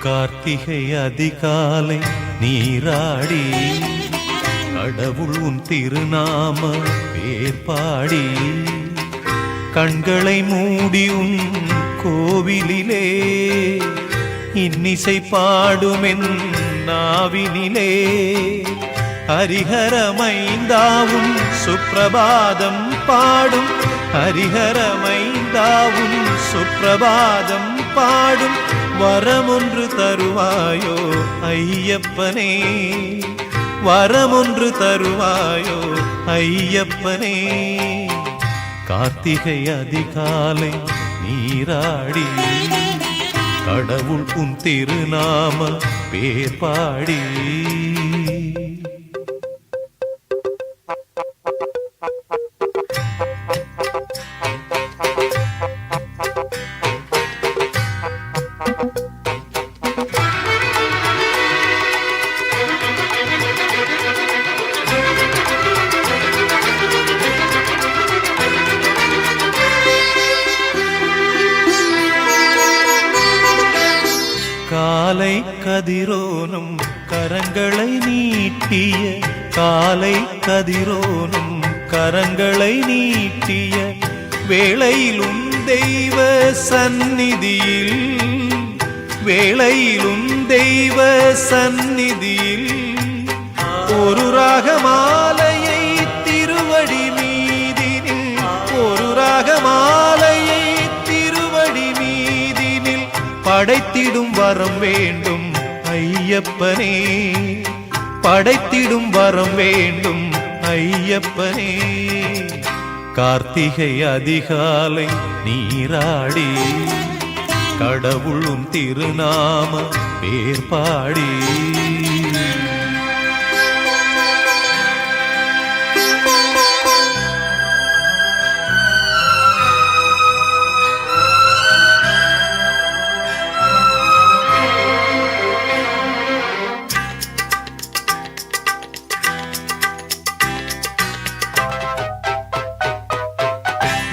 கார்த்திகை அதிகாலை நீராடி கடவுள் உன் திருநாம பேர்பாடி கண்களை மூடி உன் கோவிலிலே இன்னிசை பாடுமென் நாவினிலே ஹரிஹரமைந்தாவும் சுப்ரபாதம் பாடும் ஹரிஹரமைந்தாவும் சுப்ரபாதம் பாடும் வரமொன்று தருவாயோ ஐயப்பனே வரமொன்று தருவாயோ ஐயப்பனே கார்த்திகை அதிகாலை நீராடி கடவுள் உன் திருநாம பேர்பாடி காலை கதிரோனும் கரங்களை நீட்டிய காலை கதிரோனும் கரங்களை நீட்டிய வேளையிலும் தெய்வ சந்நிதியில் வேளையிலும் தெய்வ சந்நிதியில் ஒரு ராகமாலையை திருவடி மீதினில் ஒரு ராகமாலையை திருவடி மீதினில் படைத்திடும் வரம் வேண்டும் ஐயப்பனே படைத்திடும் வரம் வேண்டும் ஐயப்பனே கார்த்திகை அதிகாலை நீராடி கடவுளும் திருநாம பேர்பாடி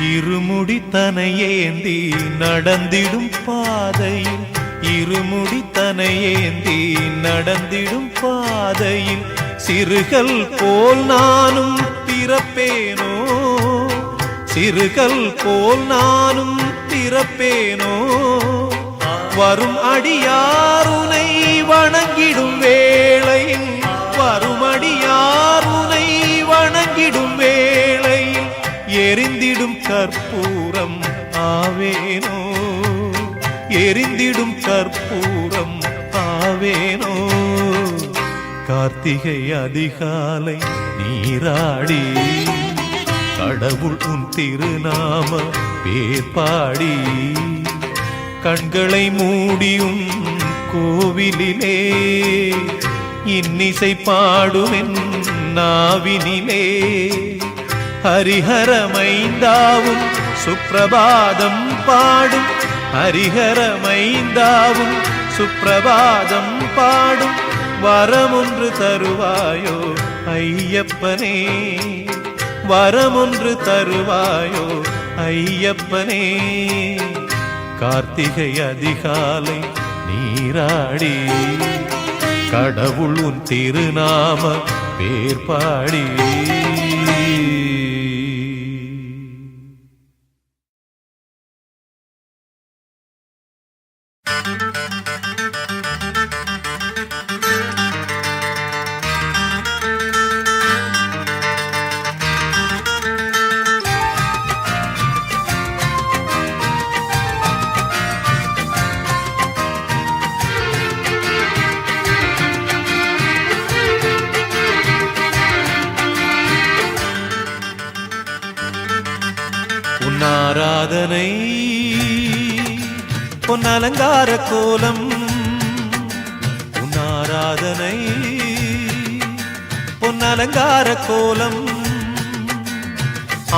இருமுடி தனையேந்தி நடந்திடும் பாதையில் இருமுடி தனையேந்தி நடந்திடும் பாதையில் சிறுகள் போல் நானும் பிறப்பேனோ சிறுகள் போல் நானும் பிறப்பேனோ வரும் அடியாருனை வணங்கிடும் வேளையில் வரும் அடியாருனை வணங்கிடும் வேளையில் எரிந்திடும் கற்பூரம் ஆவேனோ எரிந்திடும் கற்பூரம் ஆவேனோ கார்த்திகை அதிகாலை நீராடி கடவுள் உன் திருநாம பேர்பாடி கண்களை மூடியும் கோவிலிலே இன்னிசை பாடுமென் நாவினிலே ஹரிஹரமைந்தாவும் சுப்ரபாதம் பாடும் ஹரிஹரமைந்தாவும் சுப்ரபாதம் பாடும் வரமொன்று தருவாயோ ஐயப்பனே வரமொன்று தருவாயோ ஐயப்பனே கார்த்திகை அதிகாலை நீராடி கடவுள் உன் திருநாம பேர்பாடி ஆராதனை பொன்னலங்கார கோலம் ஆராதனை பொன்னலங்கார கோலம்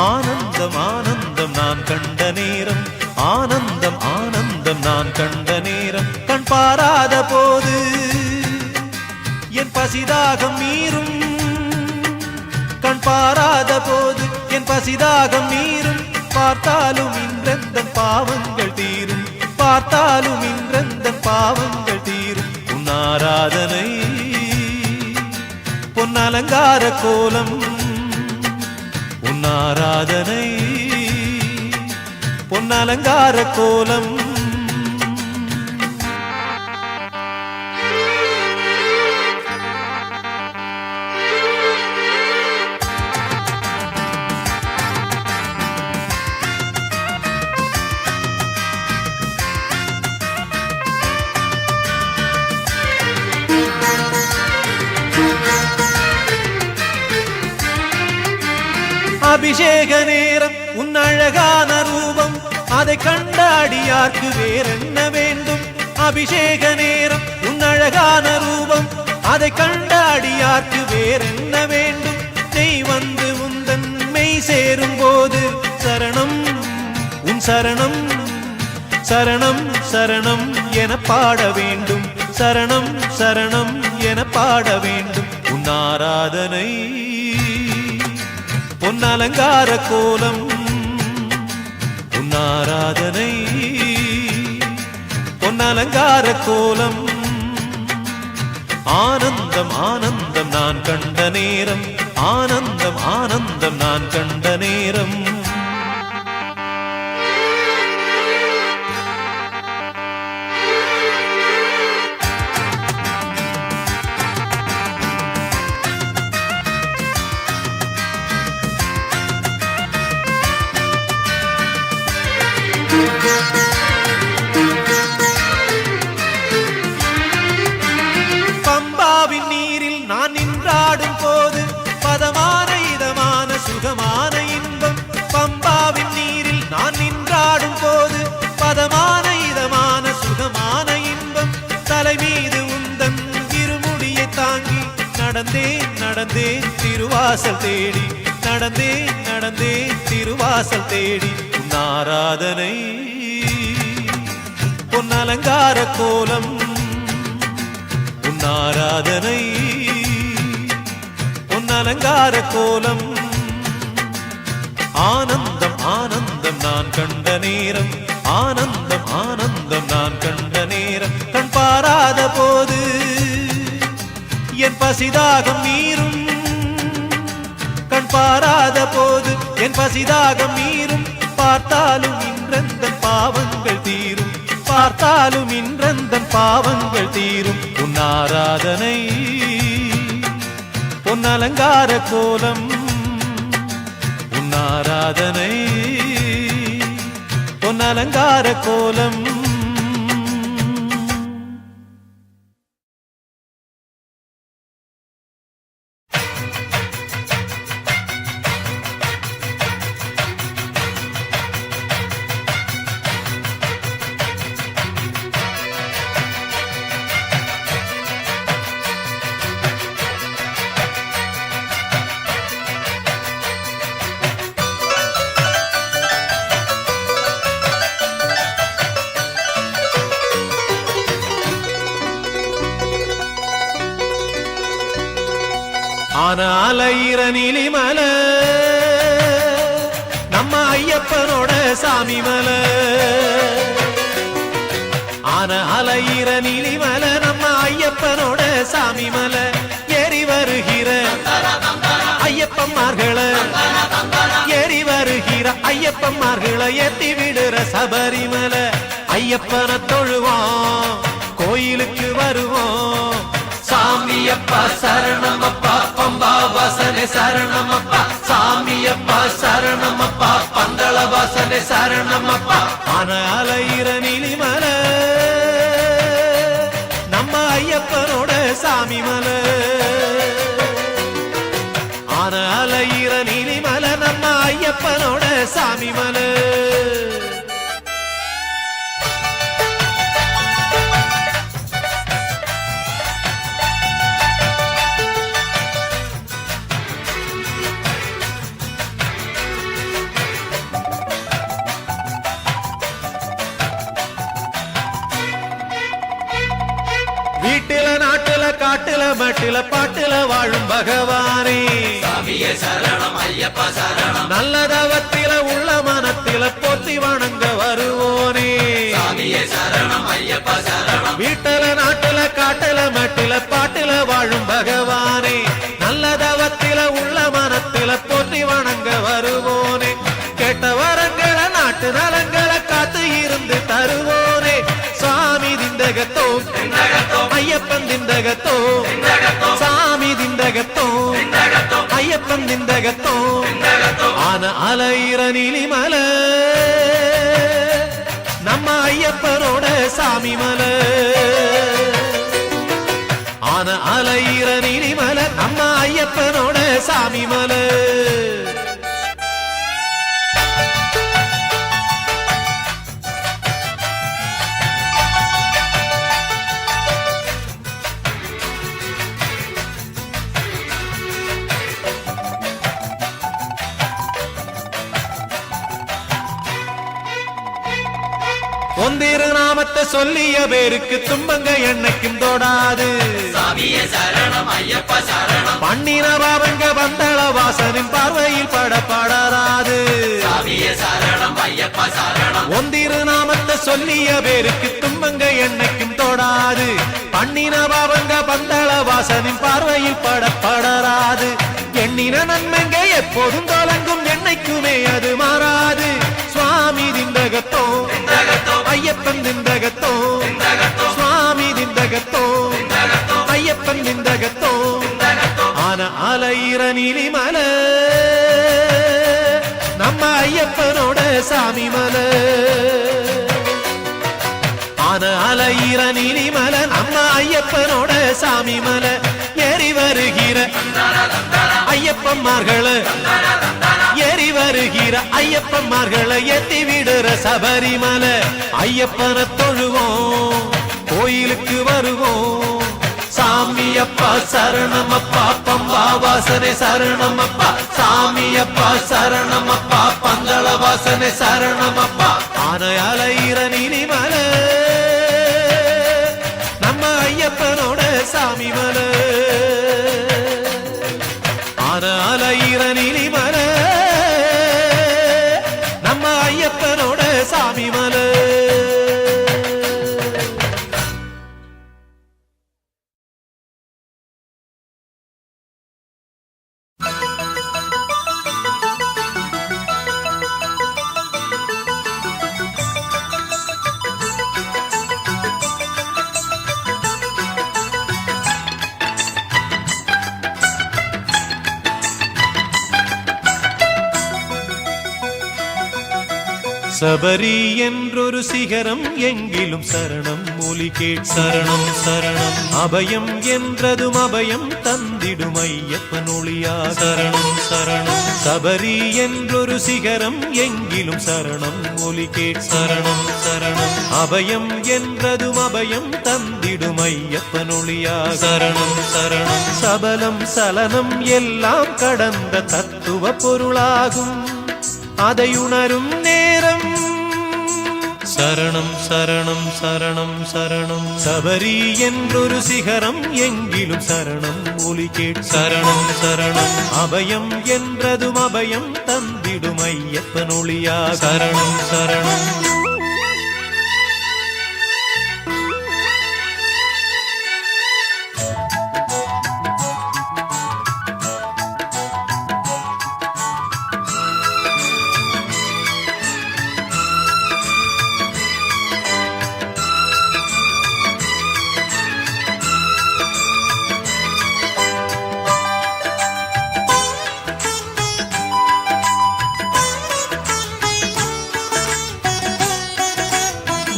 ஆனந்தம் ஆனந்தம் நான் கண்ட நேரம் ஆனந்தம் ஆனந்தம் நான் கண்ட நேரம் கண் பாராத போது என் பசிதாகம் மீறும் கண் பாராத போது என் பசிதாகம் மீறும் பார்த்தாலும் இன்றெந்த பாவங்கள் தீரும் பார்த்தாலும் இன்றெந்த பாவங்கள் தீரும் ஆராதனை பொன்னலங்கார கோலம் உன் ஆராதனை பொன்னலங்கார கோலம் அபிஷேக நேரம் உன் அழகான ரூபம் அதை கண்ட அடியார்க்கு வேறென்ன வேண்டும் அபிஷேக நேரம் உன் அழகான ரூபம் அதை கண்ட அடியார்க்கு வேறென்ன வேண்டும் நெய் வந்து உந்தன் மெய் சேரும் போது சரணம் உன் சரணம் சரணம் சரணம் என பாட வேண்டும் சரணம் சரணம் என பாட வேண்டும் உன் ஆராதனை பொன்னலங்கார கோலம் உன் ஆராதனை பொன்னலங்கார கோலம் ஆனந்தம் ஆனந்தம் நான் கண்ட நேரம் ஆனந்தம் ஆனந்தம் நான் கண்ட நேரம் பம்பாவின் நீரில் நான் நின்றாடும் போது பதமான இதமான சுகமான இன்பம் பம்பாவின் நீரில் நான் நின்றாடும் போது பதமான இதமான சுகமான இன்பம் தலை மீது உந்தன் இருமுடியை தாங்கி நடந்தேன் நடந்தேன் திருவாசல் தேடி நடந்தேன் நடந்தேன் திருவாசல் தேடி உன் ஆராதனை பொன்னலங்கார கோலம் உன் ஆராதனை பொன்னலங்கார கோலம் ஆனந்தம் ஆனந்தம் நான் கண்ட நேரம் ஆனந்தம் ஆனந்தம் நான் கண்ட நேரம் கண் பாராத போது என் பசிதாகம் மீறும் கண் பாராத போது என் பசிதாகம் மீறும் பார்த்தாலும் இன்றந்தன் பாவங்கள் தீரும் பார்த்தாலும் இன்றந்தன் பாவங்கள் தீரும் உன் ஆராதனை பொன்னலங்கார கோலம் உன் ஆராதனை பொன்னலங்கார கோலம் ஆனாலையிர நிலிமல நம்ம ஐயப்பனோட சாமி மல ஆனாலையிர நிலிமல நம்ம ஐயப்பனோட சாமி மல ஏறி வருகிற ஐயப்பன்மார்கள ஏறி வருகிற ஐயப்பன்மார்கள ஏத்தி விடுற சபரிமல ஐயப்பனை தொழுவோம் கோயிலுக்கு வருவோம் சாமியப்பா சரணமப்பா பம்பா வாசனே சரணமப்பா சாமியப்பா சரணமப்பா பந்தள வாசனே சரணமப்பா ஆனாலையிர நிலிமல நம்ம ஐயப்பனோட சாமி மல ஆனாலையிர நிலிமல நம்ம ஐயப்பனோட சாமி மல வீட்டில நாட்டுல காட்டுல மட்டில பாட்டுல வாழும் பகவானே சாமியே சரணம் ஐயப்பா சரணம் நல்ல தவத்தில உள்ள மனத்தில போற்றி வணங்க வருவோனே சாமியே சரணம் ஐயப்பா சரணம் வீட்டில நாட்டுல காட்டுல மட்டில பாட்டுல வாழும் பகவானே, நல்ல தவத்தில உள்ள மனத்தில போற்றி வணங்க வருவோனே, கேட்ட வரங்களை நாட்டு நலங்களை காத்து இருந்து தருவோனே, சுவாமி திண்டகத்தோ ஐயப்பன் திண்டகத்தோ, சாமி திண்டகத்தோ ஐயப்பன் திண்டகத்தோ, ஆன அலையிற நீலிமலை நம்ம ஐயப்பனோட சாமி மலை, ஆன அலையிற நீலிமலை நம்ம ஐயப்பனோட சாமி மலை. ஒந்திரு நாமத்தை சொல்லிய பேருக்கு துன்பங்க என்னைக்கும் தோடாது, சாமியே சரணம் ஐயப்ப சரணம், பண்ணின பாவங்க வந்தள வாசனின் பார்வையில் படப்படாது, சாமியே சரணம் ஐயப்ப சரணம், ஒந்திரு நாமத்தை சொல்லிய பேருக்கு துன்பங்க என்னைக்கும் தோடாது, பண்ணின பாவங்க வந்தள வாசனின் பார்வையில் படப்படாது, எண்ணின நன்மைங்க எப்போதும் தொடங்கும் என்னைக்குமே அது மாறாது, சுவாமி திண்டகத்தோ ஐயப்பன் திண்டகத்தோ, சுவாமி திண்டகத்தோ ஐயப்பன் திண்டகத்தோ, ஆன அலையிற நீலிமலை நம்ம ஐயப்பனோட சாமி மலை, ஆன அலையிற நீலிமலை நம்ம ஐயப்பனோட சாமி மலை, ஏறி வருகிற ஐயப்பன்மார்களை ஏறி வருகிற ஐயப்பன்மார்களை ஏத்தி விடுற சபரிமலை, ஐயப்பனை தொழுவோம் கோயிலுக்கு வருவோம், சாமியப்பா சரணமப்பா பம்பா வாசனை சரணமப்பா, சாமியப்பா சரணமப்பா பந்தள வாசனை சரணமப்பா, ஆன அலையிற நீலிமலை நம்ம ஐயப்பனோட சாமி மலை, ஆன அலையிற நீலிமலை நம்ம ஐயப்பனோட சாமி மலை. சபரி என்றொரு சிகரம் எங்கிலும் சரணம் மொழி கேட் சரணம் சரணம், அபயம் என்றதும் அபயம் தந்திடும் ஐயப்பன் ஒளியா சரணம் சரணம், சபரி என்றொரு சிகரம் எங்கிலும் சரணம் மொழி கேட் சரணம் சரணம், அபயம் என்றதும் அபயம் தந்திடும் ஐயப்பன் ஒளியா சரணம் சரணம், சபலம் சலனம் எல்லாம் கடந்த தத்துவ பொருளாகும் அதை உணரும் நேரம் சரணம் சரணம் சரணம் சரணம், சபரி என்றொரு சிகரம் எங்கிலும் சரணம் ஒலி கேட் சரணம் சரணம், அபயம் என்றதும் அபயம் தந்திடும் ஐயப்பன் ஒளியா சரணம் சரணம்.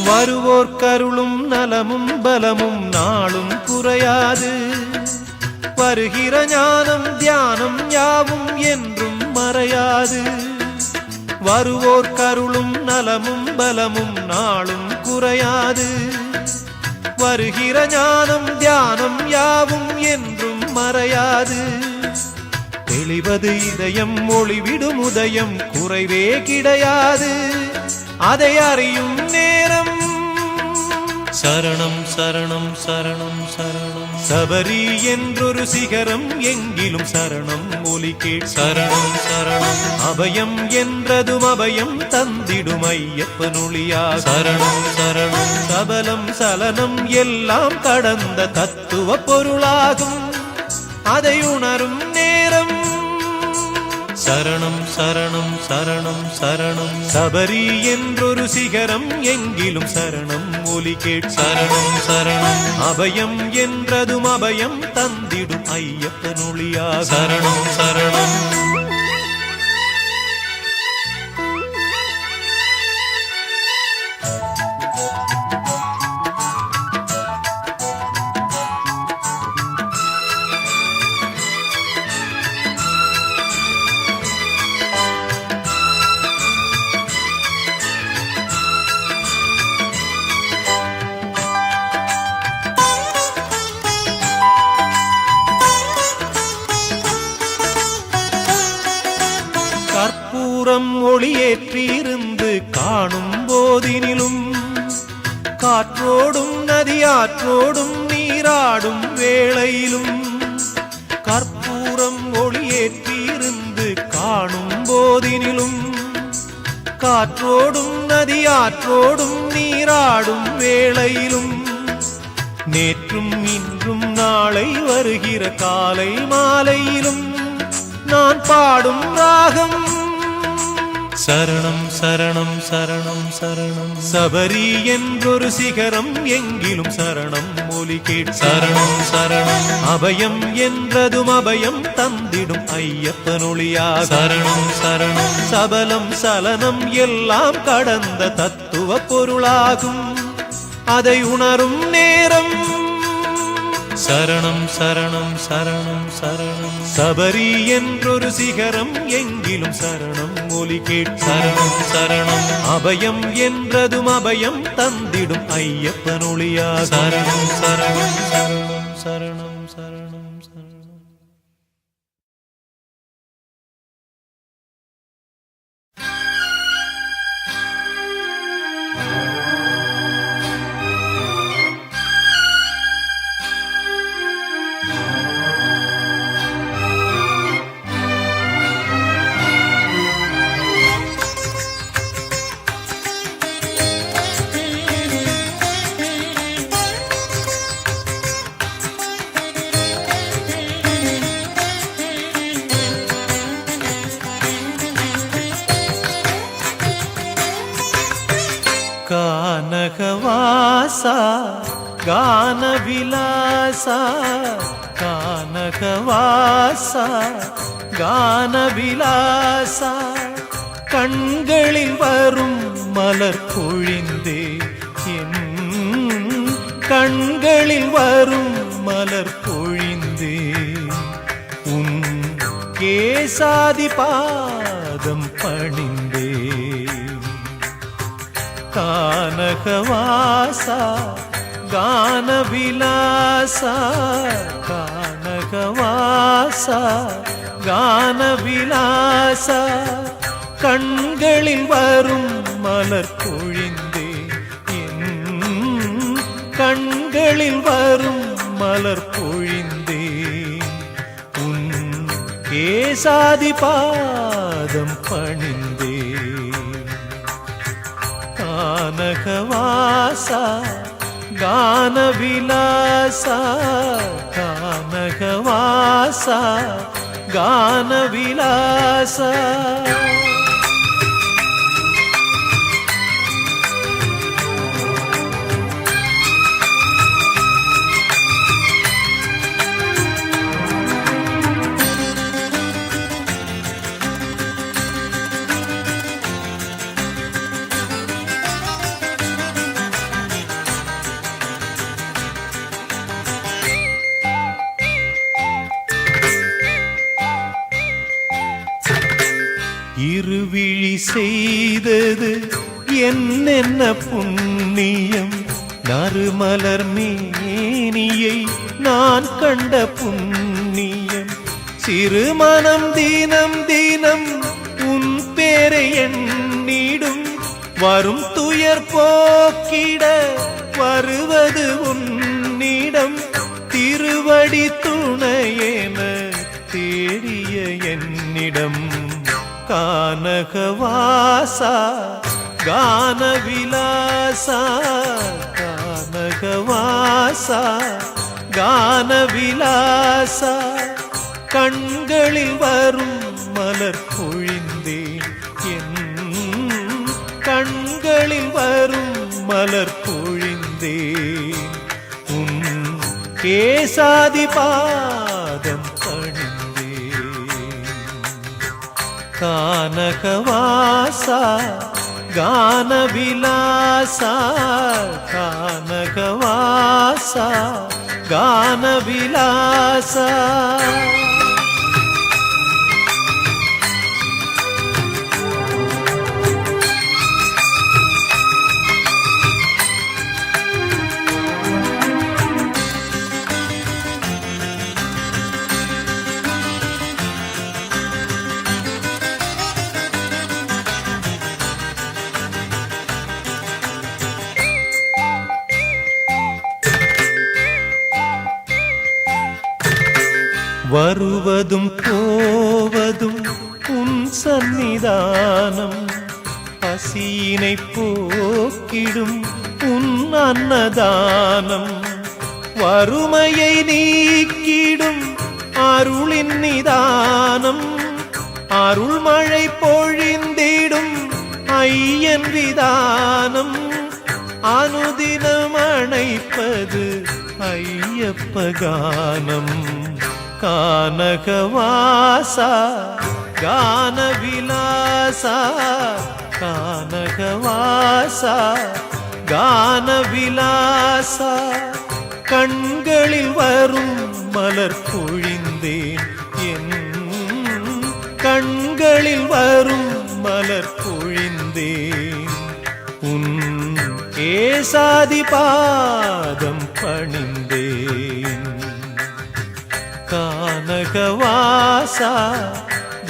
வருவோர் கருளும் நலமும் பலமும் நாளும் குறையாது, வருகிற ஞானம் தியானம் யாவும் என்றும் மறையாது, வருவோர் கருளும் நலமும் பலமும் நாளும் குறையாது, வருகிற ஞானம் தியானம் யாவும் என்றும் மறையாது, தெளிவது இதயம் ஒளிவிடும் உதயம் குறைவே கிடையாது, அதை அறியும் நேரம் சரணம் சரணம் சரணம் சரணம் சபரி என்றொரு சிகரம் எங்கிலும் சரணம் ஒலி கேட் சரணம் சரணம் அபயம் என்றதும் அபயம் தந்திடும் ஐயப்பனொழியா சரணம் சரணம் சபலம் சலனம் எல்லாம் கடந்த தத்துவ பொருளாகும் அதை உணரும் நேரம் சரணம் சரணம் சரணம் சரணம் சபரி என்றொரு சிகரம் எங்கிலும் சரணம் ஒலி கேட் சரணம் சரணம் அபயம் என்றதும் அபயம் தந்திடும் ஐயப்பனொழியா சரணம் சரணம் கற்பூரம் ஒளியேற்றியிருந்து காணும் போதினிலும் காற்றோடும் நதியாற்றோடும் நீராடும் வேளையிலும் கற்பூரம் ஒளியேற்றியிருந்து காணும் போதினிலும் காற்றோடும் நதியாற்றோடும் நீராடும் வேளையிலும் நேற்றும் இன்றும் நாளை வருகிற காலை மாலையிலும் நான் பாடும் ராகம் சரணம் சரணம் சரணம் சரணம் சபரி என்றொரு சிகரம் எங்கிலும் சரணம் ஒலி கேட் சரணம் சரணம் அபயம் என்றதும் அபயம் தந்திடும் ஐயப்பனொழியா சரணம் சரணம் சபலம் சலனம் எல்லாம் கடந்த தத்துவ பொருளாகும் அதை உணரும் நேரம் சரணம் சரணம் சரணம் சரணம் சபரி என்றொரு சிகரம் எங்கிலும் சரணம் ஒலி கேட் சரணம் சரணம் அபயம் என்றதும் அபயம் தந்திடும் ஐயப்பனொழியா சரணம் சரணம் சரணம் சரணம் சரணம் சரணம் கானகவாசா கானவிலாசா கானகவாசா கானவிலாசா கண்களில் வரும் மலர் பொழிந்தே என் கண்களில் வரும் மலர் பொழிந்தே உன் கேசாதி பாதம் பணிந்தே கானகவாசா கானவிலாசா கானகவாசா கானவிலாசா கண்களில் வரும் மலர் பொழிந்தே என் கண்களில் வரும் மலர் பொழிந்தே உன் கேசாதி பாதம் பணிந்தே கானகவாசா கானவிலாசா கானகவாசா கானவிலாசா இருவிழி செய்தது என்னென்ன புண்ணியம் நறுமலர் மேனியை நான் கண்ட புண்ணியம் சிறுமனம் தினம் தினம் உன் பேரை எண்ணிடும் வரும் துயர் போக்கிட வருவது உன்னிடம் திருவடி துணையென தேடிய என்னிடம் கானகவாசா கானவிலாசா கானகவாசா கானவிலாசா கண்களில் வரும் மலர் பொழிந்தேன் என் கண்களில் வரும் மலர் பொழிந்தேன் உன் கேசாதி பாதம் பணிந்தேன் கானகவாசா கானவிலாசா கானகவாசா கானவிலாசா வருவதும் போவதும் உன் சந்நிதானம் பசியினை போக்கிடும் உன் அன்னதானம் வறுமையை நீக்கிடும் அருளின் நிதானம் அருள்மழை பொழிந்திடும் ஐயன் விதானம் அனுதினம் அணைப்பது ஐயப்ப கானம் கானகவாசா கானவிலாசா கானகவாசா கானவிலாசா கண்களில் வரும் மலர் பொழிந்தேன் என் கண்களில் வரும் மலர் பொழிந்தேன் உன் கேசாதி பாதம் பணிந்தேன் கானகவாசா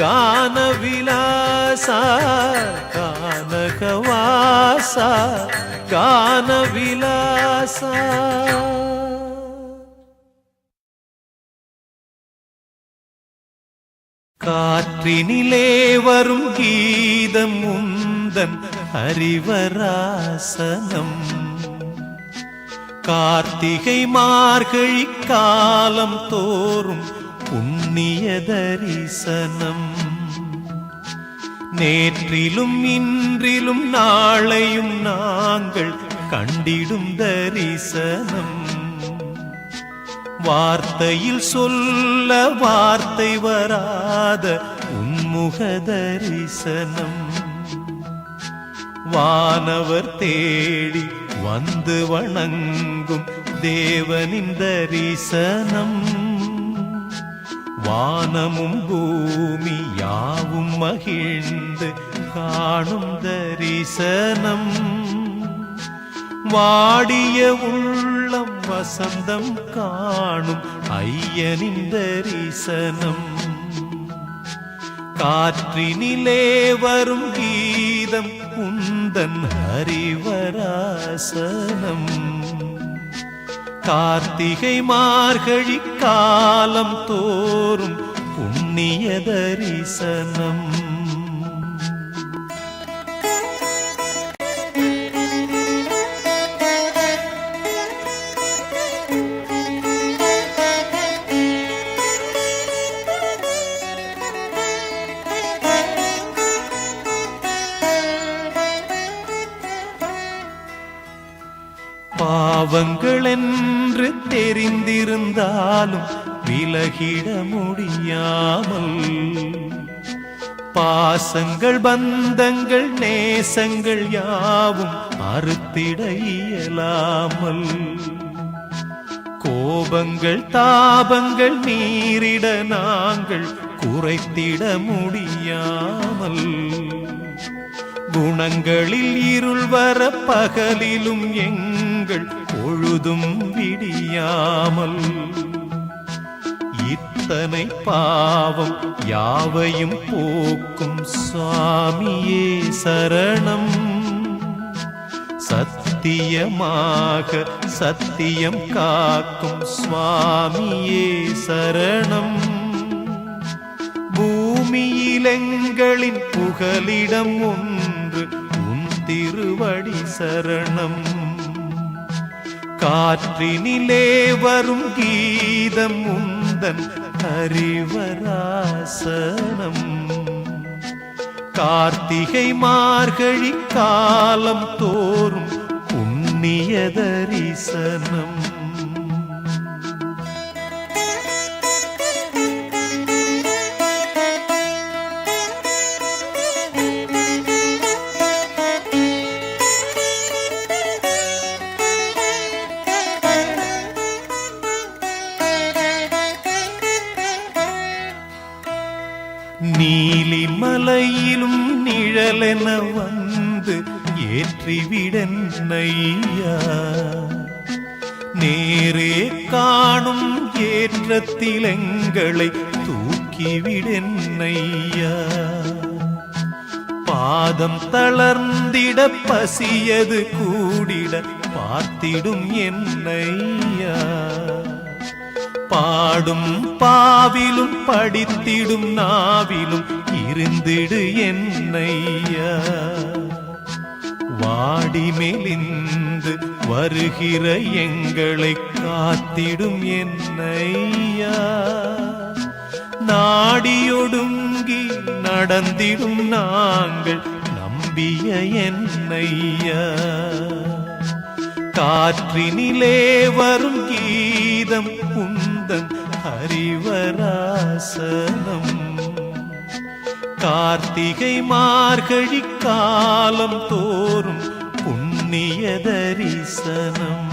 கானவிலாசா கானகவாசா கானவிலாசா காற்றினிலே வரும் கீதம் உந்தன் ஹரிவராசனம் கார்த்திகை மார்கழி காலம் தோறும் புண்ணிய தரிசனம் நேற்றிலும் இன்றிலும் நாளையும் நாங்கள் கண்டிடும் தரிசனம் வார்த்தையில் சொல்ல வார்த்தை வராத உன்முக தரிசனம் வானவர் தேடி வந்து வணங்கும் தேவனின் தரிசனம் வானமும் பூமி யாவும் மகிழ்ந்து காணும் தரிசனம் வாடிய உள்ளம் வசந்தம் காணும் ஐயனின் தரிசனம் காற்றினிலே வரும் கீதம் உந்தன் ஹரிவராசனம் கார்த்திகை மார்கழி காலம் தோறும் புண்ணிய தரிசனம் பாவங்கள் என்று தெரிந்திருந்தாலும் விலகிட முடியாமல் பாசங்கள் பந்தங்கள் நேசங்கள் யாவும் அறுத்திட இயலாமல் கோபங்கள் தாபங்கள் மீறிட நாங்கள் குறைத்திட முடியாமல் குணங்களில் இருள் வர பகலிலும் எங்கள் பொழுதும் விடியாமல் இத்தனை பாவம் யாவையும் போக்கும் சுவாமியே சரணம் சத்திய சத்தியமாக சத்தியம் காக்கும் சுவாமியே சரணம். பூமியிலெங்களின் புகலிடம் ஒன்று உன் திருவடி சரணம். காற்றினிலே வரும் கீதம் உந்தன் ஹரிவராசனம். கார்த்திகை மார்கழி காலம் தோறும் புண்ணிய தரிசனம். நீலிமலையிலும் நிழலென வந்து ஏற்றிவிடன்னையா. நேரே காணும் ஏற்றத்தில் எங்களை தூக்கிவிடன்னையா. பாதம் தளர்ந்திட பசியது கூடிட பார்த்திடும் என்னையா. பாடும் பாவிலும் படித்திடும் நாவிலும் இருந்திடு என்னையா. வாடி மெலிந்து வருகிற எங்களை காத்திடும் என்னையா. நாடியொடுங்கி நடந்திடும் நாங்கள் நம்பிய என்னையா. காற்றினிலே வரும் கீதம் உந்தன் ஹரிவராசனம். கார்த்திகை மார்கழி காலம் தோறும் புண்ணிய தரிசனம்.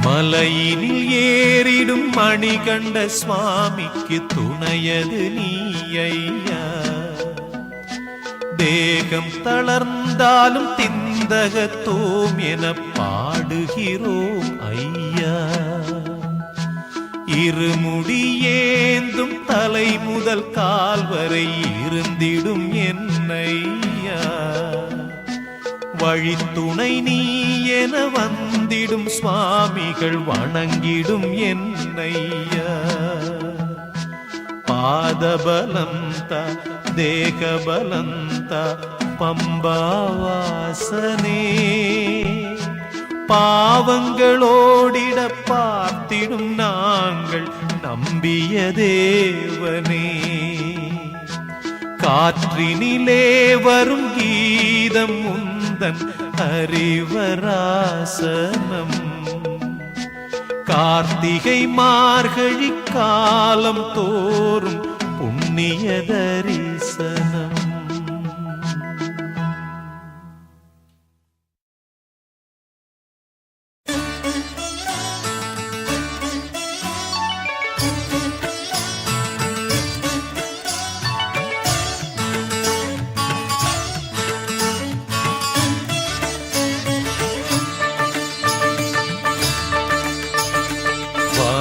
மலையினில் ஏறிடும் மணிகண்ட சுவாமிக்கு துணையது நீயா. தேகம் தளர்ந்தாலும் திந்தகத்தோம் என பாடுகிறோம் ஐயா. இருமுடியேந்தும் தலை முதல் கால் வரை இருந்திடும் என்னையா. வழித்துணை நீ என வந்திடும் சுவாமிகள் வணங்கிடும் என்னையா. பாதபலந்த தேகபலந்த பம்பாவாசனே. பாவங்களோடிட பார்த்திடும் நாங்கள் நம்பிய தேவனே. காற்றினிலே வரும் கீதம் உந்தன் ஹரிவராசனம். கார்த்திகை மார்கழி காலம் தோறும் புண்ணிய தரிசனம்.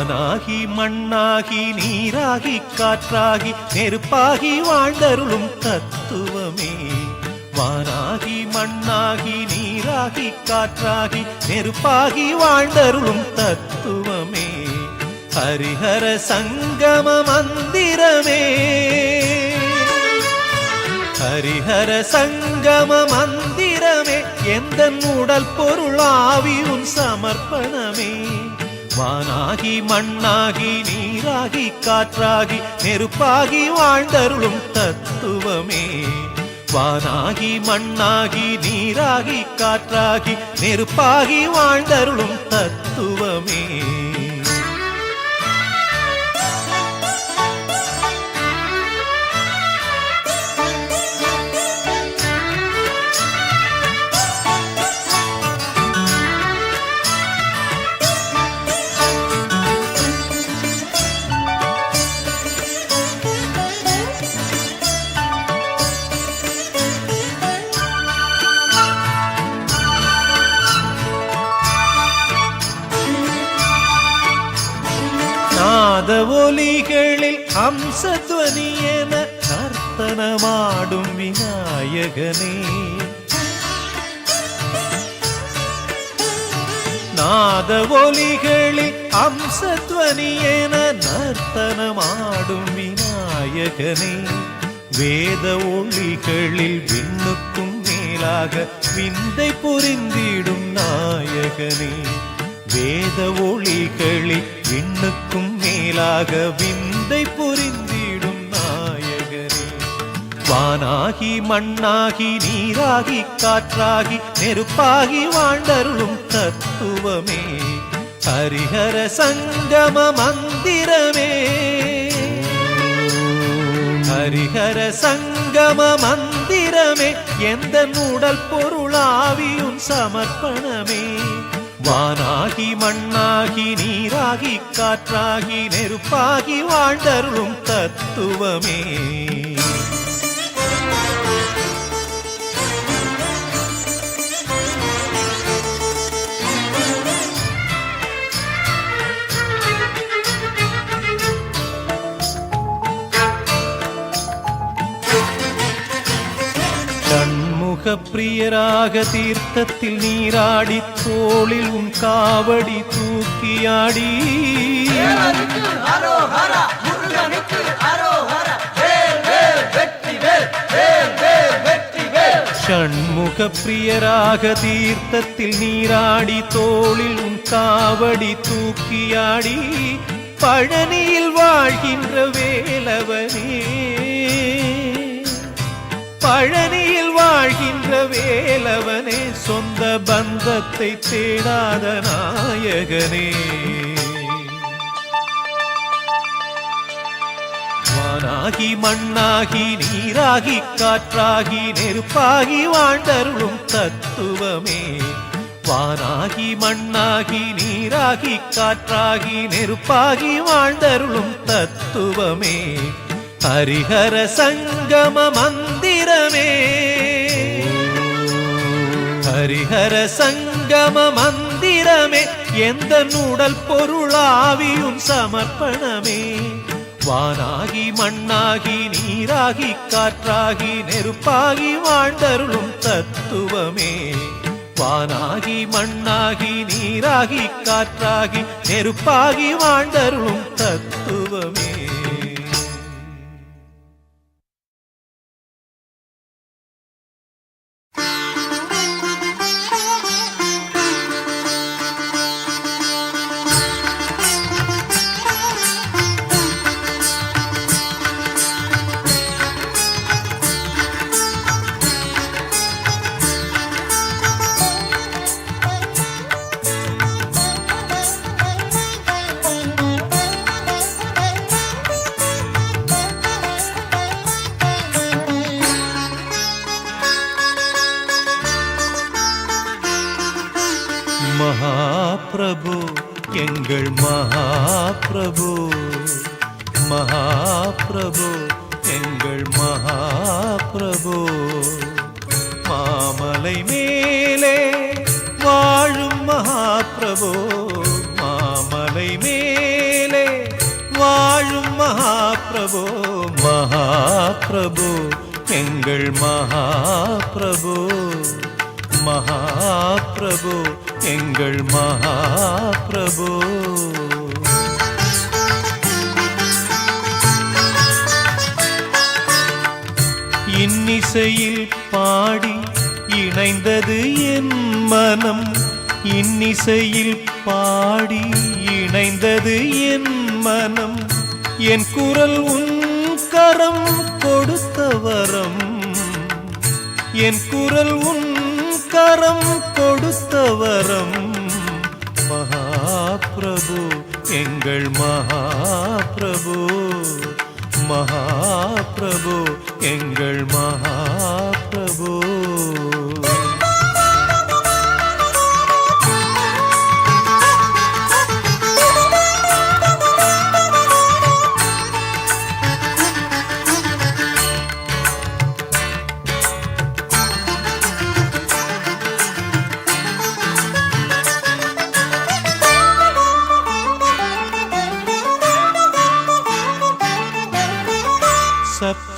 வானாகி மண்ணாகி நீராகி காற்றாகி நெருப்பாகி வாழ்ந்தருளும் தத்துவமே. வானாகி மண்ணாகி நீராகி காற்றாகி நெருப்பாகி வாழ்ந்தருளும் தத்துவமே. ஹரிஹர சங்கம மந்திரமே. ஹரிஹர சங்கம மந்திரமே. எந்த உடல் பொருள் ஆவி உன் சமர்ப்பணமே. வானாகி மண்ணாகி நீராகி காற்றாகி நெருப்பாகி வாழ்ந்தருளும் தத்துவமே. வானாகி மண்ணாகி நீராகி காற்றாகி நெருப்பாகி வாழ்ந்தருளும் தத்துவமே. நாத ஒலிகளில் அம்சத்வனியென நர்த்தனமாடும் விநாயகனே நாத ஒலிகளில் அம்சத்வனியென நர்த்தனமாடும் விநாயகனே வேத ஒளிகளில் விண்ணுக்கும் மேலாக விந்தை புரிந்திடும் நாயகனே வேத ஒளிகளில் விண்ணுக்கும் மேலாக விந்தை புரிந்திடும் நாயகனே வானாகி மண்ணாகி நீராகி காற்றாகி நெருப்பாகி வாழ்ந்தருளும் தத்துவமே ஹரிஹர சங்கம மந்திரமே ஹரிஹர சங்கம மந்திரமே எந்த உடல் பொருளாவியும் சமர்ப்பணமே வானாகி மண்ணாகி நீராகி காற்றாகி நெருப்பாகி வாழ்ந்தருளும் தத்துவமே பிரியராக தீர்த்தத்தில் நீராடி தோளில் உன் காவடி தூக்கியாடி ஷண்முக பிரியராக தீர்த்தத்தில் நீராடி தோளில் உன் காவடி தூக்கியாடி பழனியில் வாழ்கின்ற வேலவனே பழனியில் வாழ்கின்ற வேலவனே சொந்த பந்தத்தை தேடாத நாயகனே வானாகி மண்ணாகி நீராகி காற்றாகி நெருப்பாகி வாழ்ந்தருளும் தத்துவமே வானாகி மண்ணாகி நீராகி காற்றாகி நெருப்பாகி வாழ்ந்தருளும் தத்துவமே ஹரிஹர சங்கம மந்திரமே ஹரிஹர சங்கம மந்திரமே எந்த உடல் பொருளாவியும் சமர்ப்பணமே வானாகி மண்ணாகி நீராகி காற்றாகி நெருப்பாகி வாழ்ந்தருளும் தத்துவமே வானாகி மண்ணாகி நீராகி காற்றாகி நெருப்பாகி வாழ்ந்தருளும் தத்துவமே மகாபிரபு எங்கள் மகாபிரபு மகாபிரபு எங்கள் மகாபிரபு மாமலை மேலே வாழும் மகாபிரபு மாமலை மேலே வாழும் மகாபிரபு மகாபிரபு எங்கள் மகாபிரபு மகாபிரபு எங்கள் மகாபிரபு இன்னிசையில் பாடி இணைந்தது என் மனம் இன்னிசையில் பாடி இணைந்தது என் மனம் என் குரல் உன் கரம் கொடுத்த வரம் என் குரல் உன் கரம் கொடுத்த வரம் மகாபிரபு எங்கள் மகாபிரபு மகாபிரபு எங்கள் மகாபிரபு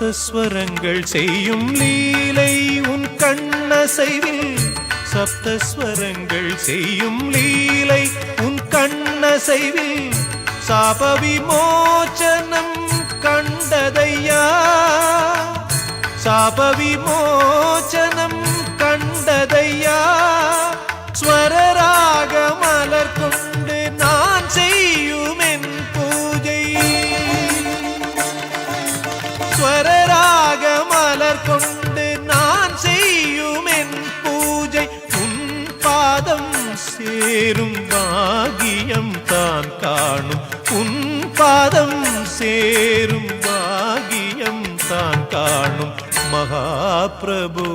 சப்தஸ்வரங்கள் செய்யும் லீலை உன் கண்ணசைவில் சப்தஸ்வரங்கள் செய்யும் லீலை உன் கண்ணசைவில் சாப விமோச்சனம் கண்டதையா சாப விமோச்சனம் கண்டதையா ஸ்வரராக மலர் கொண்டு நான் செய்யும் என் பூஜை ஸ்வரராக மலர் கொண்டு நான் செய்யும் என் பூஜை உன் பாதம் சேரும் பாகியம் தான் காணும் உன் பாதம் சேரும் பாகியம் தான் காணும் மகாபிரபு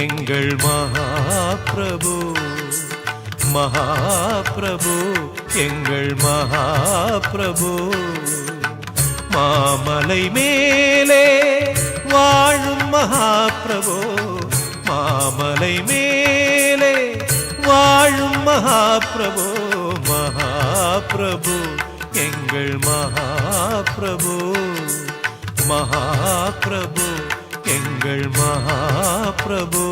எங்கள் மகாபிரபு மகாபிரபு எங்கள் மகாபிரபு மாமலை மேலே வாழும் மகாபிரபு மாமலை மேலே வாழும் மகாபிரபு மகாபிரபு எங்கள் மகாபிரபு மகாபிரபு எங்கள் மகாபிரபு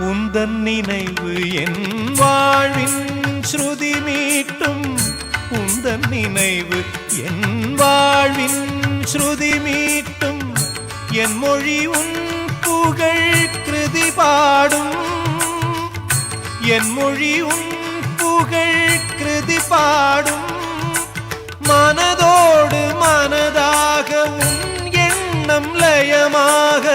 உந்தன் நினைவு என் வாழ்வின் ஸ்ருதி மீட்டும் உந்தன் நினைவு என் வாழ்வின் ஸ்ருதி மீட்டும் என் மொழி உன் புகழ் கிருதி பாடும் என் மொழி உன் புகழ் கிருதி பாடும் மனதோடு மனதாக உன் எண்ணம் லயமாக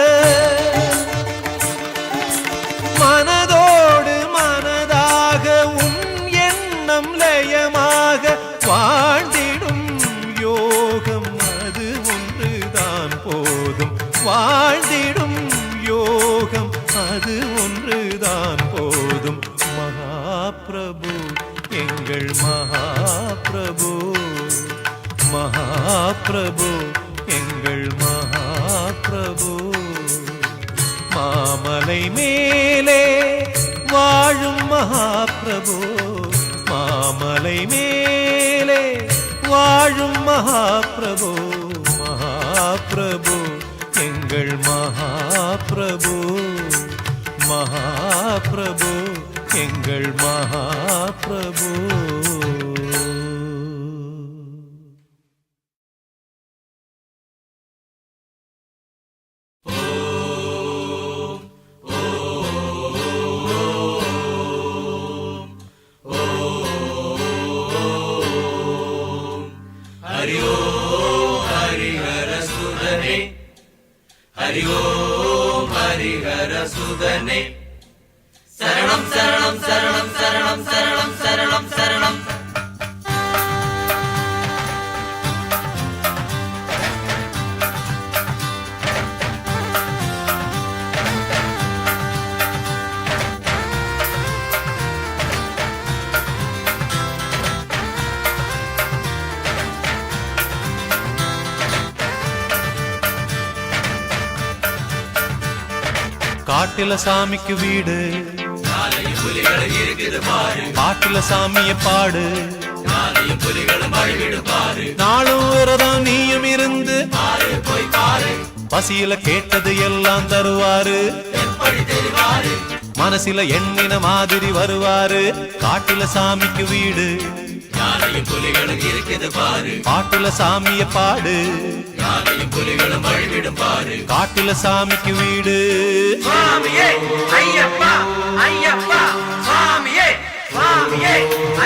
மனதோடு மனதாக உன் எண்ணம் லயமாக வாழ்ந்திடும் யோகம் அது ஒன்றுதான் போதும் வாழ்ந்திடும் யோகம் அது ஒன்றுதான் போதும் மகாபிரபு எங்கள் மகாபிரபு மகாபிரபு எங்கள் மகாபிரபு மாமலை மேலே வாழும் மகாபிரபு மாமலை மேலே வாழும் மகாபிரபு மகாபிரபு எங்கள் மகாபிரபு மகாபிரபு எங்கள் மகாபிரபு हरि ओम हरिहर सुदने हरि ओम हरिहर सुदने शरणं शरणं शरणं शरणं शरणं शरणं शरणं காட்டுல சாமிக்கு வீடு நாளையும் புலிகள் இருக்குது பாரு காட்டுல சாமிய பாடு நாளையும் புலிகள் மழுவிடு பாரு நாளும் விரதம் நீயும் இருந்து பாரு போய் பாரு பசியில கேட்டது எல்லாம் தருவாரு எப்படி தெரிவாரு மனசில எண்ணின மாதிரி வருவாரு காட்டுல சாமிக்கு வீடு நாளையும் புலிகள் இருக்குது பாரு காட்டுல சாமிய பாடு நாளையும் புலிகள் மழுவிடும் பாரு காட்டுல சாமிக்கு வீடு சுவாமியே ஐயப்பா ஐயப்பா சுவாமியே சுவாமியே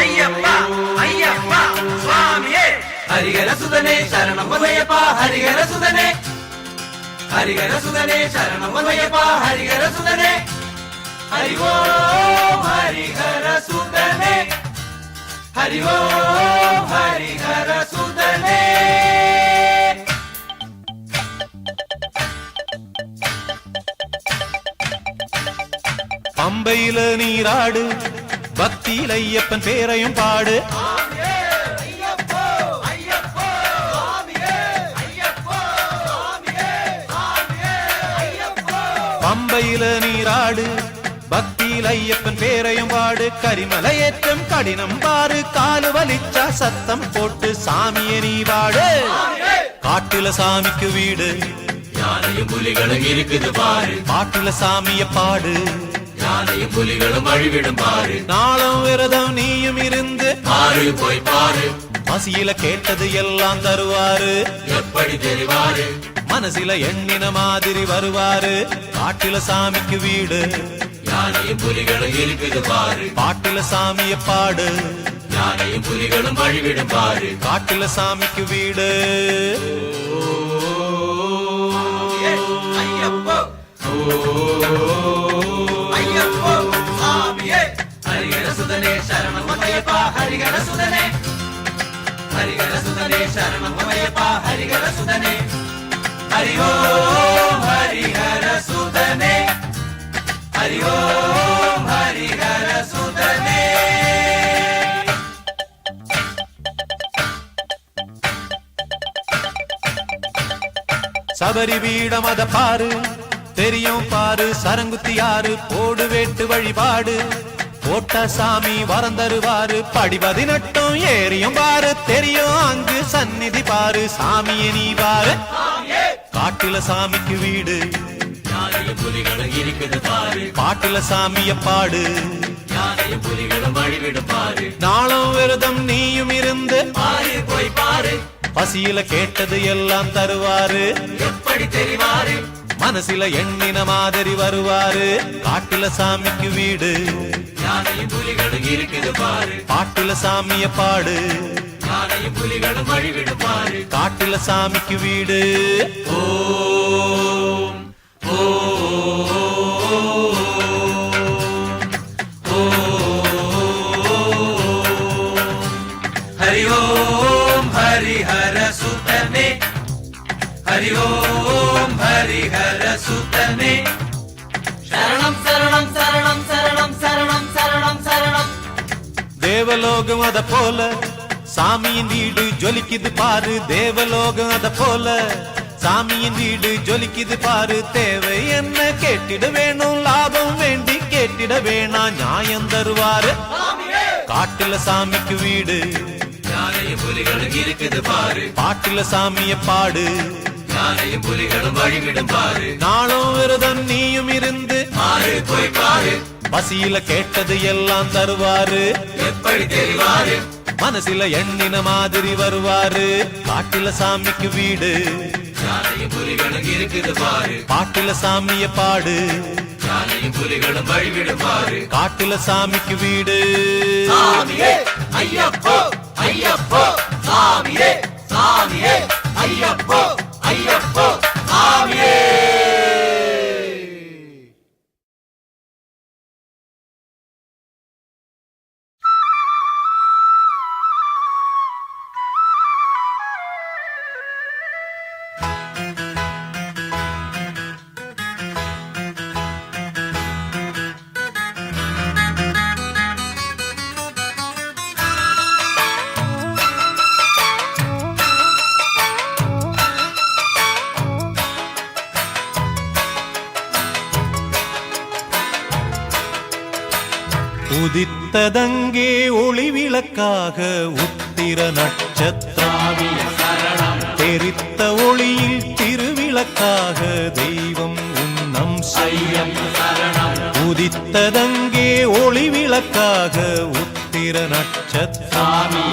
ஐயப்பா ஐயப்பா சுவாமியே ஹரிஹர சுதனே சரணம் ஐயப்பா ஹரிஹர சுதனே ஹரிஹர சுதனே சரணம் ஐயப்பா ஹரிஹர சுதனே ஹரி ஓம் ஹரிஹர சுதனே ஹரி ஓம் ஹரிஹர சுதனே நீராடு பக்தியில் ஐயப்பன் பேரையும் பாடு பம்பையில நீராடு பக்தியில் ஐயப்பன் பேரையும் பாடு கரிமலை ஏற்றம் கடினம் பாரு காலு வலிச்சா சத்தம் போட்டு சாமியை நீ பாடு காட்டுல சாமிக்கு வீடு யானையும் புலிகளும் இருக்குது பாரு பாட்டுல சாமிய பாடு யானையும் புலிகளும் வழிவிடும் பாரு நாளும் விரதம் நீயும் இருந்து பாரு போய் பாரு பசியில கேட்டது எல்லாம் தருவாரு எப்படி தெரிவாரு மனசில எண்ணின மாதிரி வருவாரு காட்டுல சாமிக்கு வீடு யானையும் புலிகளும் இருக்குது பாரு பாட்டுல சாமிய பாடு யானையும் புலிகளும் வழிவிடும் பாரு காட்டுல சாமிக்கு வீடு ஐயப்போ ஐயப்போ சாமியே ஹரிஹர சுதனே சரணம் ஐயப்பா ஹரிஹர சுதனே ஹரிஹர சுதனே சரணம் ஐயப்பா ஹரிஹர சுதனே ஹரி ஓம் ஹரிஹர சுதனே ஹரி ஓம் ஹரிஹர சுதனே சபரி வீடம் அத பாரு தெரியும் பாரு சரங்குத்தி யாரு போடு வேட்டு வழிபாடு போட்ட சாமி வரம் தருவாரு படி 18 ஏறியும் பாரு தெரியும் அங்கு சந்நிதி பாரு சாமியை நீ பாரு காட்டுல சாமிக்கு வீடு யானையும் புலிகளும் இருக்குது பாரு பாட்டுல சாமிய பாடு யானையும் புலிகளும் வழிவிடும் பாரு நாளும் விரதம் நீயும் இருந்து பாரு போய் பாரு பசியில கேட்டது எல்லாம் தருவாரு எப்படி தெரிவாரு மனசில எண்ணின மாதிரி வருவாரு காட்டுல சாமிக்கு வீடு யானையும் புலிகளும் இருக்குது பாரு பாட்டுல சாமிய பாடு யானையும் புலிகளும் வழிவிடும் பாரு காட்டுல சாமிக்கு வீடு ஓம் ஹரி ஓம் ஹரிஹர சுதனே ஹரி ஓம் ஹரிஹர சுதனே சரணம் சரணம் சரணம் சரணம் சரணம் சரணம் சரணம் தேவலோகம் அத போல சாமியின் வீடு ஜொலிக்குது பாரு தேவலோகம் அத போல சாமியின் வீடு ஜொலிக்குது பாரு தேவை என்ன கேட்டிட வேணும் லாபம் வேண்டி கேட்டிட வேணாம் நியாயம் தருவாரு காட்டுல சாமிக்கு வீடு யானையும் புலிகளும் இருக்குது பாரு பாட்டுல சாமிய பாடு யானையும் புலிகளும் வழிவிடும் பாரு நாளும் விரதம் நீயும் இருந்து பாரு போய் பாரு பசியில கேட்டது எல்லாம் தருவாரு எப்படி தெரிவாரு மனசில எண்ணின மாதிரி வருவாரு காட்டுல சாமிக்கு வீடு யானையும் புலிகளும் இருக்குது பாரு பாட்டுல சாமிய பாடு யானையும் புலிகளும் வழிவிடும் பாரு காட்டுல சாமிக்கு வீடு சாமியே ஐயப்போ ஐயப்போ சாமியே சாமியே ஐயப்போ ஐயப்போ சாமியே உதித்ததங்கே ஒளி விளக்காக உத்திர நட்சத்திராவிய தெரித்த ஒளியில் திருவிளக்காக தெய்வம் உன்னம் செய்யம் உதித்ததங்கே ஒளி விளக்காக உத்திர நட்சத்திராவிய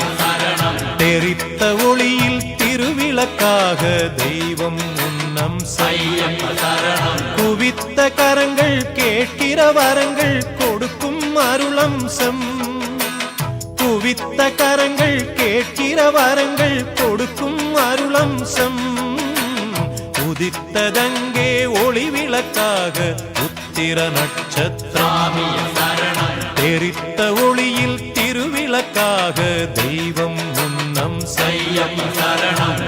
தெரித்த ஒளியில் திருவிளக்காக தெய்வம் உன்னம் செய்யம் குவித்த கரங்கள் கேட்கிற வரங்கள் கொடுக்கும் அருளம்சம் குவித்த கரங்கள் கேட்கிற வரங்கள் கொடுக்கும் அருளம்சம் உதித்ததங்கே ஒளி விளக்காக உத்திர நட்சத்திராமிய தெரித்த ஒளியில் திருவிளக்காக தெய்வம் முன்னம் செய்யம் சரணம்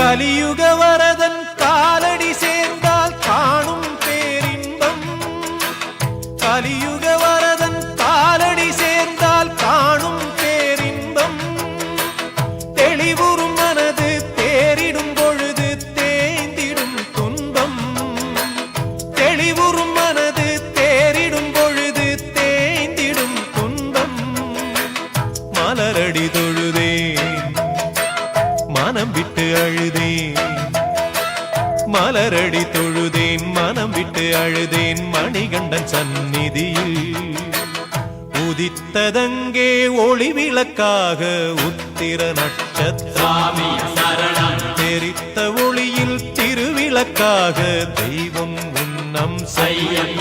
கலியுக வரதன் காலடி சேர்ந்தால் காணும் பேரின்பம். கலியுக வரதன் காலடி சேர்ந்தால் காணும் பேரின்பம். தெளிவுறும் மனது தேறிடும் பொழுது தேய்ந்திடும் துன்பம். தெளிவுறும் மனது தேறிடும் பொழுது தேய்ந்திடும் துன்பம். மலரடி தொழுதேன் மனம் விட்டு அழுதேன். மலரடி தொழுதேன் மனம் விட்டு அழுதேன். மணிகண்டன் சந்நிதியில் உதித்ததங்கே ஒளி விளக்காக உத்திர நட்சத்திரம். தெரித்த ஒளியில் திருவிளக்காக தெய்வம் உன்னம் செய்யும்.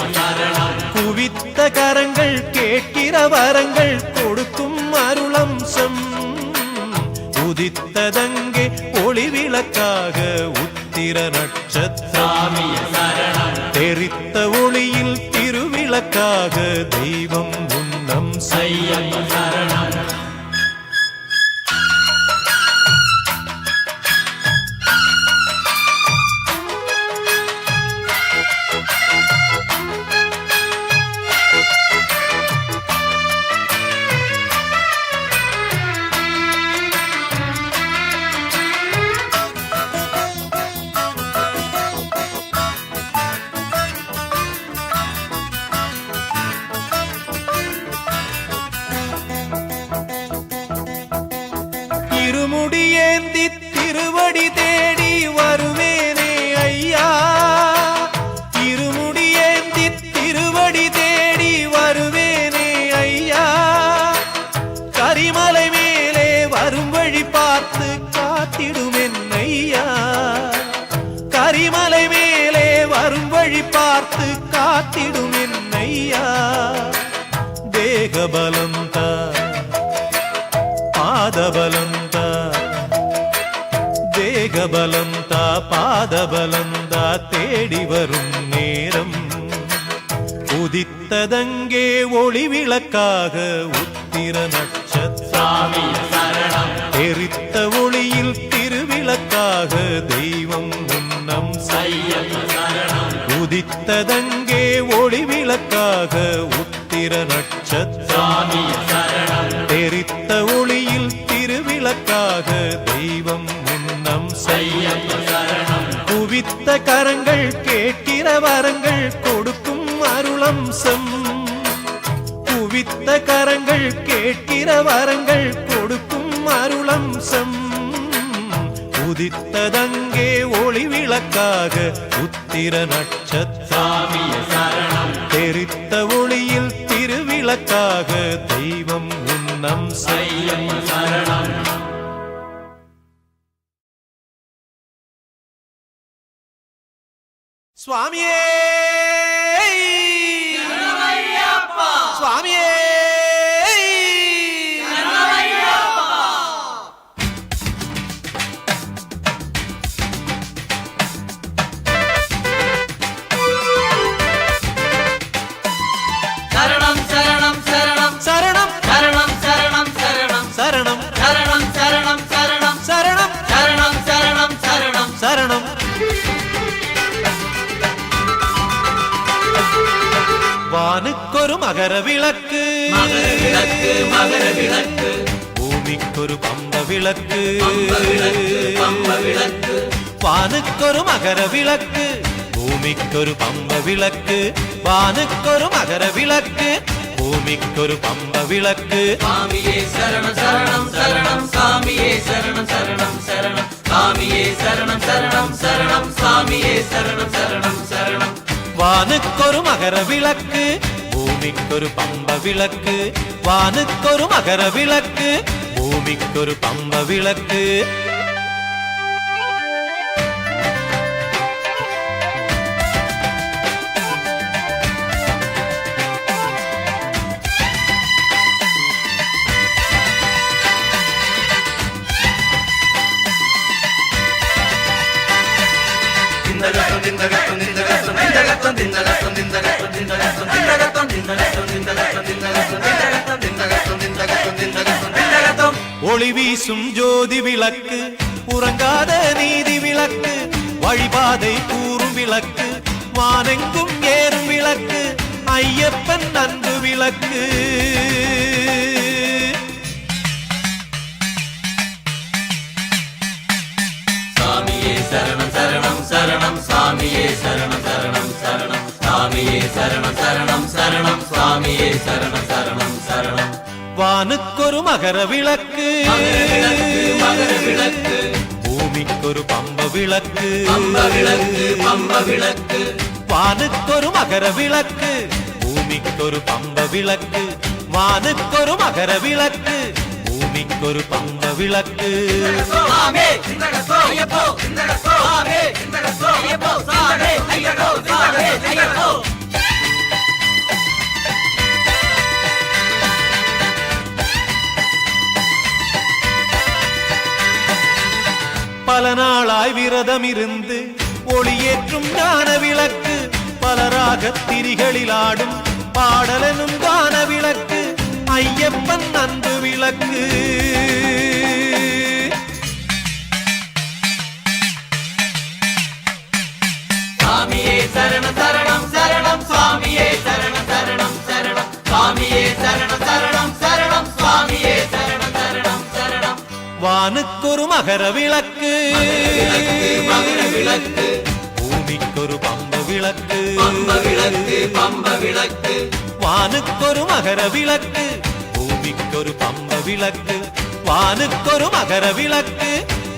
குவித்த கரங்கள் கேட்கிற வரங்கள் கொடுக்கும் அருளம்சம். உதித்ததங்கே ஒளி விளக்காக உத்திர நட்சத்திரம். தெரித்த ஒளியில் திருவிளக்காக தெய்வம் உன்னம் செய்யும். இருமுடியேந்தி திருவடி தேடி வருவேனே ஐயா. இருமுடியேந்தி திருவடி தேடி வருவேனே ஐயா. கரிமலை மேலே வரும் வழி பார்த்து காத்திடுமென் ஐயா. கரிமலை மேலே வரும் வழி பார்த்து காத்திடுமென் ஐயா. தேகபலம் தா பாதபலம் தா. தேகபலம் தா பாதபலம் தா. தேடி வரும் நேரம் உதித்ததங்கே ஒளி விளக்காக உத்திர நட்சத்திரம். தெரித்த ஒளியில் திருவிளக்காக தெய்வம் உன்னம் செய்யும். உதித்ததங்கே ஒளி விளக்காக உத்திர நட்சத்திரம். தெரித்த ஒளியில் திருவிளக்காக தெய்வம் உன்னம் செய்யும். குவித்த கரங்கள் கேட்கிற வரங்கள் கொடுக்கும் அருளம்சம். குவித்த கரங்கள் கேட்கிற வரங்கள் கொடுக்கும் அருளம்சம். உதித்ததங்கே ஒளி விளக்காக உத்திர நட்சத்திரம். தெரித்த ஒளியில் திருவிளக்காக தெய்வம் உன்னம் செய்யும். சுவாமியே சுவாமியே சரணம் சரணம் சரணம் சரணம் சரணம் சரணம் சரணம் சரணம் சரணம் சரணம் சரணம் சரணம் சரணம் சரணம் சரணம் சரணம். வானுக்கொரு மகர விளக்கு மகர விளக்கு மகர விளக்கு. பூமிக்கொரு பம்ப விளக்கு பம்ப விளக்கு பம்ப விளக்கு. வானுக்கொரு மகர விளக்கு பூமிக்கொரு பம்ப விளக்கு. வானுக்கொரு மகர விளக்கு பூமிக்கொரு பம்ப விளக்கு. சாமியே சரணம் சரணம் சரணம் சாமியே சரணம் சரணம் சரணம் சாமியே சரணம் சரணம் சரணம் சாமியே சரணம் சரணம் சரணம். வானுக்கொரு மகர விளக்கு பூமிக்கொரு பம்ப விளக்கு. வானுக்கொரு மகர விளக்கு பூமிக்கொரு பம்ப விளக்கு. ஒளி வீசும் ஜோதி விளக்கு உறங்காத நீதி விளக்கு வழிபாதை கூறும் விளக்கு வானெங்கும் ஏறும் விளக்கு ஐயப்பன் அன்பு விளக்கு சாமியே சரணம் சரணம் சரணம் சாமியே சரணம் சரணம் சரணம் சாமியே சரணம் சரணம் சரணம் சாமியே சரணம் சரணம் சரணம் வானுக்கொரு மகர விளக்கு மகர விளக்கு பூமிக்கொரு பம்ப விளக்கு பம்ப விளக்கு பம்ப விளக்கு வானுக்கொரு மகர விளக்கு பூமிக்கொரு பம்ப விளக்கு வானுக்கொரு மகர விளக்கு பூமிக்கொரு பம்ப விளக்கு சாமி சிந்தகசோ ஐயப்போ சிந்தகசோ சாமி சிந்தகசோ ஐயப்போ சாமி ஐயப்போ சாமி ஐயப்போ பல நாளாய் விரதம் இருந்து ஒளியேற்றும் ஞான விளக்கு பலராக திரிகளில் ஆடும் பாடலனும் கான விளக்கு ஐயப்பன் அன்பு விளக்கு சாமியே சரணம் சரணம் சரணம் சாமியே சரணம் சரணம் சரணம் சாமியே சரணம் சரணம் சரணம் சாமியே சரணம் சரணம் சரணம் வானுக்கொரு மகர விளக்கு மகர விளக்கு பூமிக்கொரு பம்ப விளக்கு பம்ப விளக்கு பம்ப விளக்கு வானுக்கொரு மகர விளக்கு பூமிக்கொரு பம்ப விளக்கு வானுக்கொரு மகர விளக்கு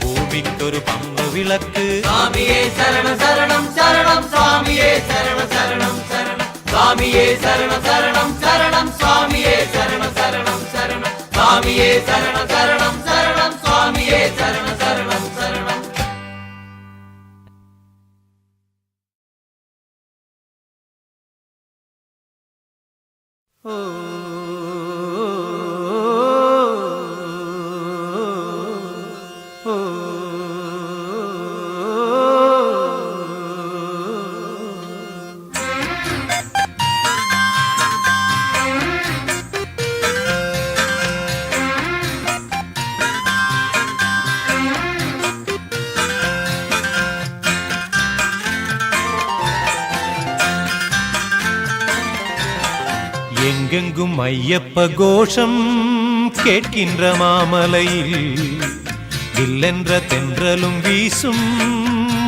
பூமிக்கொரு பம்ப விளக்கு சாமியே சரணம் சரணம் சரணம் சாமியே சரணம் சரணம் சரணம் சாமியே சரணம் சரணம் சரணம் சாமியே சரணம் சரணம் சரணம் சாமியே சரணம் சரணம் சரணம் சாமியே சரணம் சரணம் சரணம் ஓ எங்கெங்கும் ஐயப்ப கோஷம் கேட்கின்ற மாமலையில் இல்லென்ற தென்றலும் வீசும்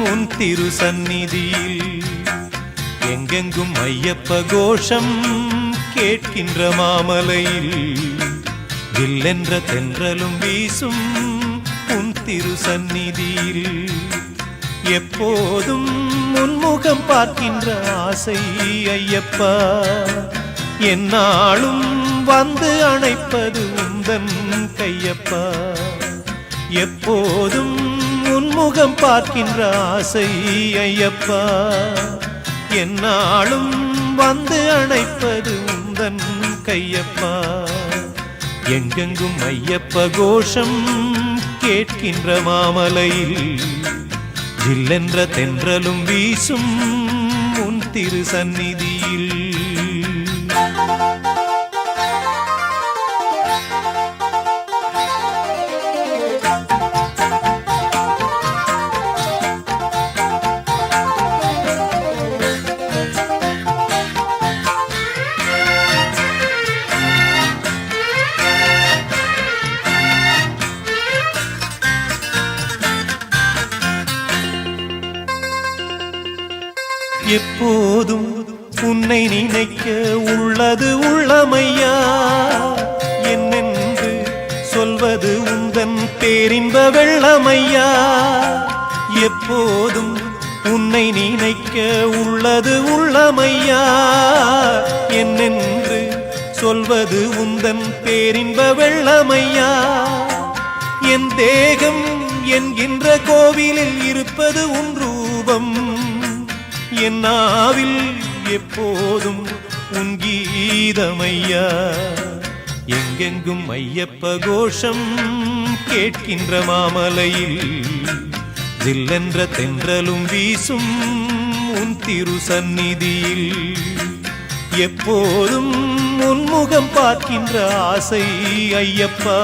உன் திரு சந்நிதியில் எங்கெங்கும் ஐயப்ப கோஷம் கேட்கின்ற மாமலையில் இல்லென்ற தென்றலும் வீசும் உன் திரு சந்நிதியில் எப்போதும் உன்முகம் பார்க்கின்ற ஆசை ஐயப்பா என்னாலும் வந்து அணைப்பது உந்தன் கையப்பா எப்போதும் உன்முகம் பார்க்கின்ற ஆசை ஐயப்பா என்னாலும் வந்து அணைப்பது உந்தன் கையப்பா எங்கெங்கும் ஐயப்ப கோஷம் கேட்கின்ற மாமலையில் ஜில்லென்ற தென்றலும் வீசும் உன் திரு சந்நிதியில் எப்போதும் உன்னை நினைக்க உள்ளது உள்ளமையா என்னென்று சொல்வது உந்தன் பேரின்ப வெள்ளமையா எப்போதும் உன்னை நினைக்க உள்ளது உள்ளமையா என்னென்று சொல்வது உந்தன் பேரின்ப வெள்ளமையா என் தேகம் என்கின்ற கோவிலில் இருப்பது உன் ரூபம் என் நாவில் எப்போதும் உன் கீதமையா எங்கெங்கும் ஐயப்ப கோஷம் கேட்கின்ற மாமலையில் ஜில்லென்ற தென்றலும் வீசும் உன் திரு சந்நிதியில் எப்போதும் உன்முகம் பார்க்கின்ற ஆசை ஐயப்பா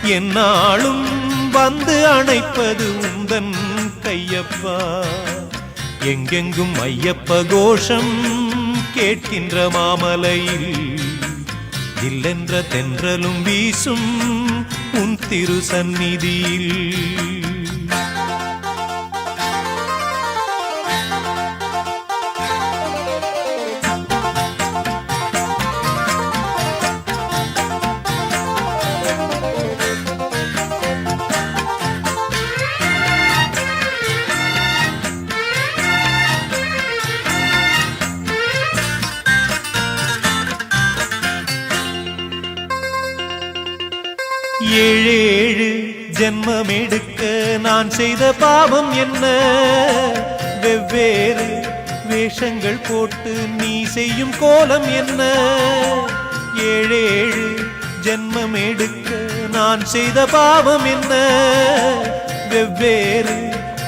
என்னாலும் வந்து அணைப்பது உந்தன் கையப்பா. எங்கெங்கும் ஐயப்ப கோஷம் கேட்கின்ற மாமலையில் இல்லென்ற தென்றலும் வீசும் உன் திரு சந்நிதியில். ஏழேழு ஜென்மம் எடுக்க நான் செய்த பாவம் என்ன? வெவ்வேறு வேஷங்கள் போட்டு நீ செய்யும் கோலம் என்ன? ஏழேழு ஜென்மம் எடுக்க நான் செய்த பாவம் என்ன? வெவ்வேறு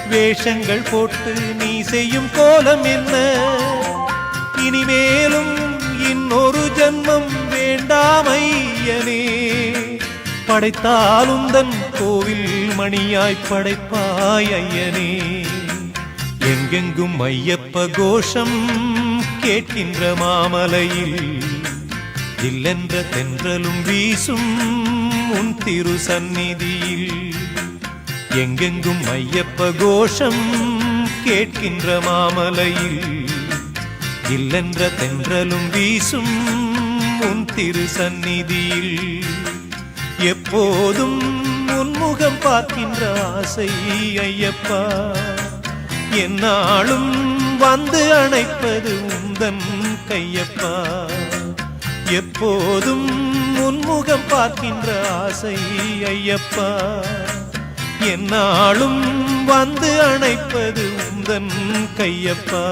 வேஷங்கள் போட்டு நீ செய்யும் கோலம் என்ன? இனிமேலும் இன்னொரு ஜென்மம் வேண்டாம் ஐயனே. படைத்தாலுந்தன் கோவில் மணியாய் படைப்பாய் ஐயனே. எங்கெங்கும் ஐயப்ப கோஷம் கேட்கின்ற மாமலையில் இல்லென்ற தென்றலும் வீசும் உன் திரு சந்நிதியில். எங்கெங்கும் ஐயப்ப கோஷம் கேட்கின்ற மாமலையில் இல்லென்ற தென்றலும் வீசும் உன் திரு சந்நிதியில். எப்போதும் உன்முகம் பார்க்கின்ற ஆசை ஐயப்பா. என்னாலும் வந்து அணைப்பது உந்தன் கையப்பா. எப்போதும் உன்முகம் பார்க்கின்ற ஆசை ஐயப்பா. என்னாலும் வந்து அணைப்பது உந்தன் கையப்பா.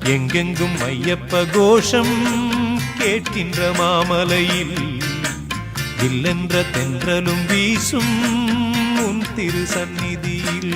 எங்கெங்கும் ஐயப்ப கோஷம் கேட்கின்ற மாமலையில் இல்லென்ற தென்றலும் வீசும் உன் திரு சந்நிதியில்.